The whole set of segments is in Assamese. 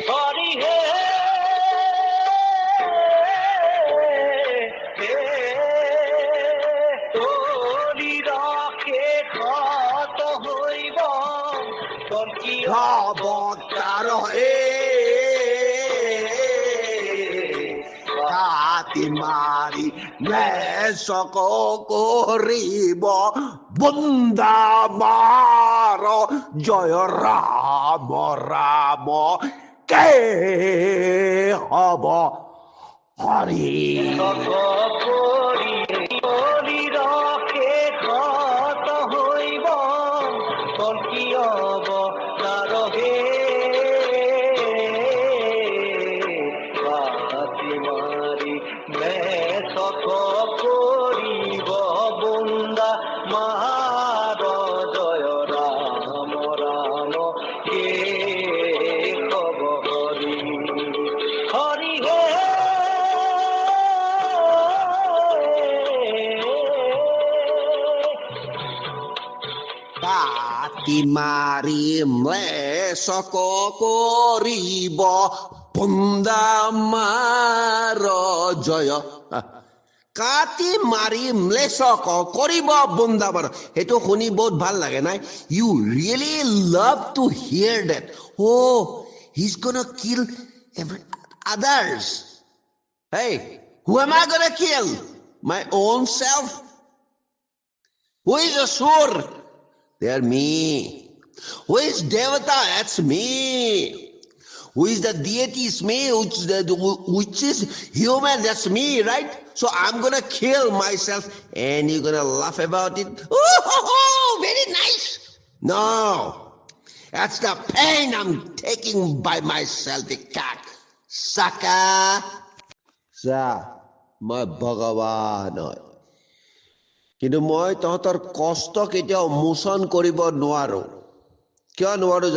हरि हे তোরি রাখে খাত হইব তোর কি অবতার হে কাতি মারি নেশক করিব বৃন্দাবন জয় রাম রাম কে হব হরি তোরি রাখে খাত হইব তোর কি অবতার হে কাতি মারি মেসক করিব বন্দা মার জয় রাম রাম কে কব হরি হরি হে কাতি মারি মেশক করিব বৃন্দামার জয় কাতি মাৰি ম্লেশক কৰিব বৃন্দাবন সেইটো শুনি বহুত ভাল লাগে নাই you really love to hear that he's gonna kill others. Hey, who am I gonna kill? My own self? Who is Asur? They are me. Who is Devata? That's me. Who is the deity? Is me. Which is human? That's me, right? So I'm gonna kill myself, and you're gonna laugh about it. Oh, very nice. No, that's the pain I'm taking by myself. The cat, sucker. Sa, my Bhagavan. কিন্তু মই তহঁতৰ কষ্ট কেতিয়াও মোচন কৰিব নোৱাৰো কিয় নোৱাৰো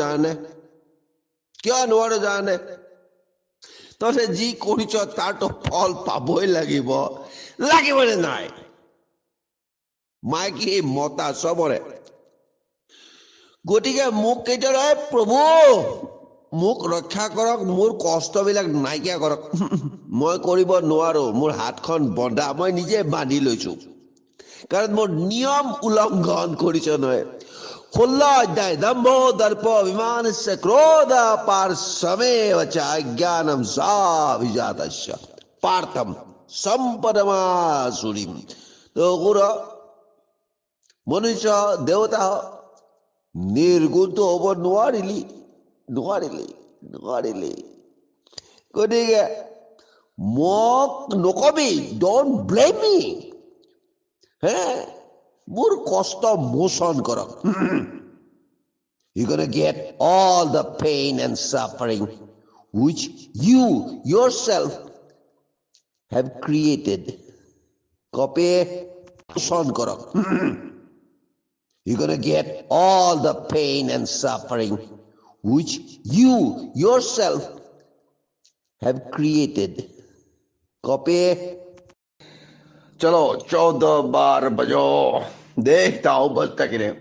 জানে তহঁতে যি কৰিছ তাৰতো ফল পাবই লাগিবনে নাই মাইকী মতা চবৰে গতিকে মোক কেতিয়াবা প্ৰভু মোক ৰক্ষা কৰক মোৰ কষ্টবিলাক নাইকিয়া কৰক মই কৰিব নোৱাৰো মোৰ হাতখন বন্ধা মই নিজে বান্ধি লৈছো কাৰণ মোৰ নিয়ম উলংঘন কৰিছ নহয় 16 অধ্যায় দম্ভ দৰ্প অভিমানস্য ক্ৰোধ পাৰ্শ্বমেৱ চ অজ্ঞানম সাভিজাতস্য পাৰ্থম সম্পদমাসুৰীম তো গুৰ মনুষ্য দেৱতা নিৰ্গুণটো হ'ব নোৱাৰিলি গতিকে মোক নকবি ডোন্ট ব্লেম মি মোৰ কষ্ট মোচন কৰক you're gonna get all the pain and suffering which you yourself have created copy মোচন কৰক you're gonna get all the pain and suffering which you yourself have created copy चलो 14 बार बजो देखता हूं बजता कि नहीं